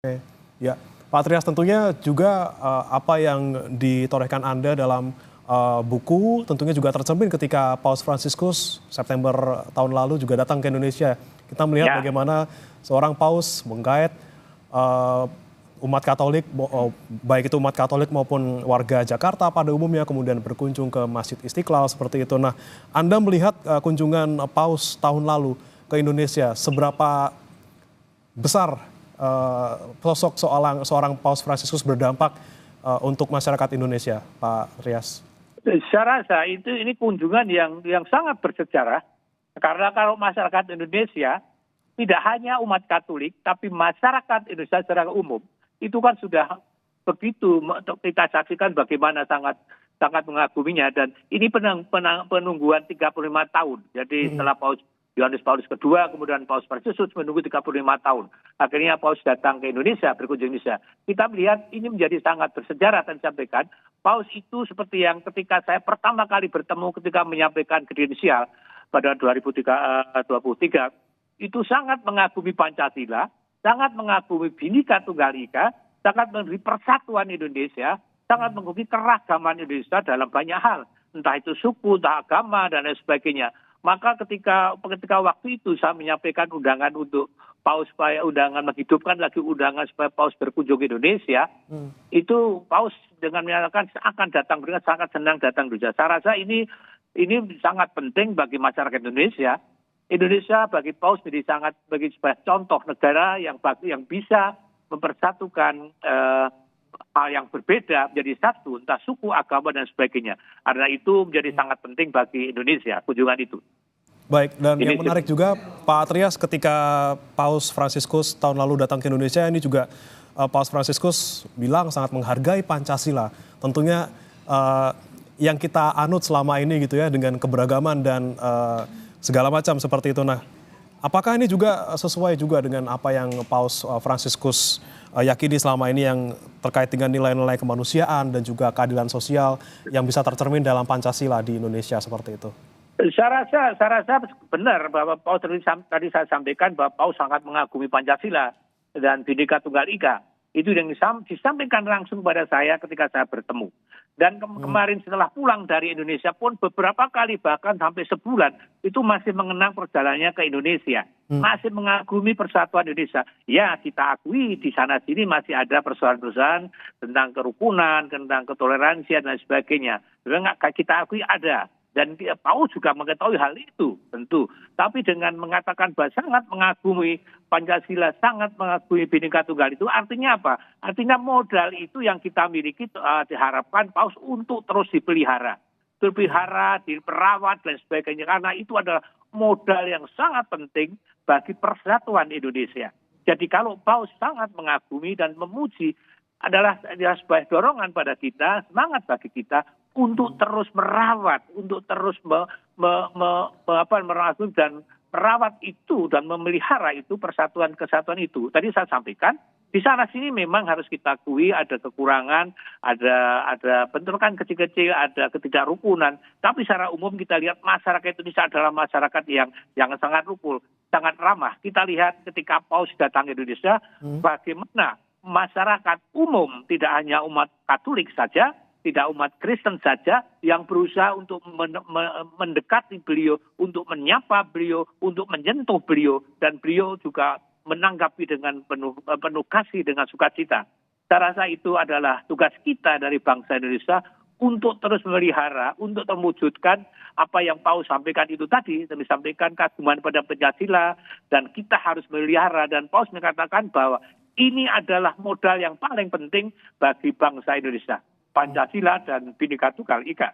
Oke, ya, Pak Trias tentunya juga apa yang ditorehkan Anda dalam buku tentunya juga tercermin ketika Paus Fransiskus September tahun lalu juga datang ke Indonesia. Kita melihat bagaimana seorang paus menggait umat Katolik, baik itu umat Katolik maupun warga Jakarta pada umumnya, kemudian berkunjung ke Masjid Istiqlal seperti itu. Nah, Anda melihat kunjungan paus tahun lalu ke Indonesia, seberapa besar sosok seorang Paus Fransiskus berdampak untuk masyarakat Indonesia, Pak Trias? Saya rasa ini kunjungan yang sangat bersejarah, karena kalau masyarakat Indonesia tidak hanya umat Katolik, tapi masyarakat Indonesia secara umum itu kan sudah begitu kita saksikan bagaimana sangat mengaguminya, dan ini penungguan 35 tahun. Jadi setelah Yohanes Paulus II, kemudian Paus Fransiskus menunggu 35 tahun. Akhirnya Paus datang ke Indonesia, berkunjung Indonesia. Kita melihat ini menjadi sangat bersejarah dan disampaikan. Paus itu seperti yang ketika saya pertama kali bertemu ketika menyampaikan kredensial pada 2023, itu sangat mengagumi Pancasila, sangat mengagumi Bhinneka Tunggal Ika, sangat mengagumi persatuan Indonesia, sangat mengagumi keragaman Indonesia dalam banyak hal. Entah itu suku, entah agama, dan lain sebagainya. Maka ketika waktu itu saya menyampaikan undangan untuk Paus, supaya undangan menghidupkan lagi undangan supaya Paus berkunjung ke Indonesia, itu Paus dengan menyatakan akan datang, dengan sangat senang datang ke Indonesia. Saya rasa ini sangat penting bagi masyarakat Indonesia. Indonesia bagi Paus menjadi bagi sebuah contoh negara yang bisa mempersatukan hal yang berbeda menjadi satu, entah suku, agama, dan sebagainya. Karena itu menjadi sangat penting bagi Indonesia, kunjungan itu. Baik, dan yang menarik juga Pak Trias, ketika Paus Fransiskus tahun lalu datang ke Indonesia, ini juga Paus Fransiskus bilang sangat menghargai Pancasila. Tentunya yang kita anut selama ini gitu ya, dengan keberagaman dan segala macam seperti itu. Nah, apakah ini juga sesuai juga dengan apa yang Paus Fransiskus yakini selama ini yang terkait dengan nilai-nilai kemanusiaan dan juga keadilan sosial yang bisa tercermin dalam Pancasila di Indonesia seperti itu? Saya rasa benar bahwa Paus tadi saya sampaikan bahwa Paus sangat mengagumi Pancasila dan Bhinneka Tunggal Ika. Itu yang disampaikan langsung pada saya ketika saya bertemu. Dan kemarin setelah pulang dari Indonesia pun beberapa kali, bahkan sampai sebulan, itu masih mengenang perjalanannya ke Indonesia. Masih mengagumi persatuan Indonesia. Ya, kita akui di sana-sini masih ada persoalan-persoalan tentang kerukunan, tentang ketoleransian dan sebagainya. Kita akui ada. Dan Paus juga mengetahui hal itu, tentu. Tapi dengan mengatakan bahwa sangat mengagumi Pancasila, sangat mengagumi Bhinneka Tunggal itu, artinya apa? Artinya modal itu yang kita miliki diharapkan Paus untuk terus dipelihara. Diperawat, dan sebagainya. Karena itu adalah modal yang sangat penting bagi persatuan Indonesia. Jadi kalau Paus sangat mengagumi dan memuji, adalah sebuah dorongan pada kita, semangat bagi kita untuk terus merawat, untuk terus merawat dan merawat itu dan memelihara itu kesatuan itu. Tadi saya sampaikan di sana sini memang harus kita akui ada kekurangan, ada bentrokan kecil-kecil, ada ketidakrukunan. Tapi secara umum kita lihat masyarakat Indonesia adalah masyarakat yang sangat rukun, sangat ramah. Kita lihat ketika Paus datang ke Indonesia, bagaimana masyarakat umum, tidak hanya umat Katolik saja, tidak umat Kristen saja, yang berusaha untuk mendekati beliau, untuk menyapa beliau, untuk menyentuh beliau, dan beliau juga menanggapi dengan penuh kasih, dengan sukacita. Saya rasa itu adalah tugas kita dari bangsa Indonesia untuk terus memelihara, untuk mewujudkan apa yang Paus sampaikan itu tadi, disampaikan kaguman pada Pancasila, dan kita harus memelihara. Dan Paus mengatakan bahwa ini adalah modal yang paling penting bagi bangsa Indonesia, Pancasila dan Bhinneka Tunggal Ika.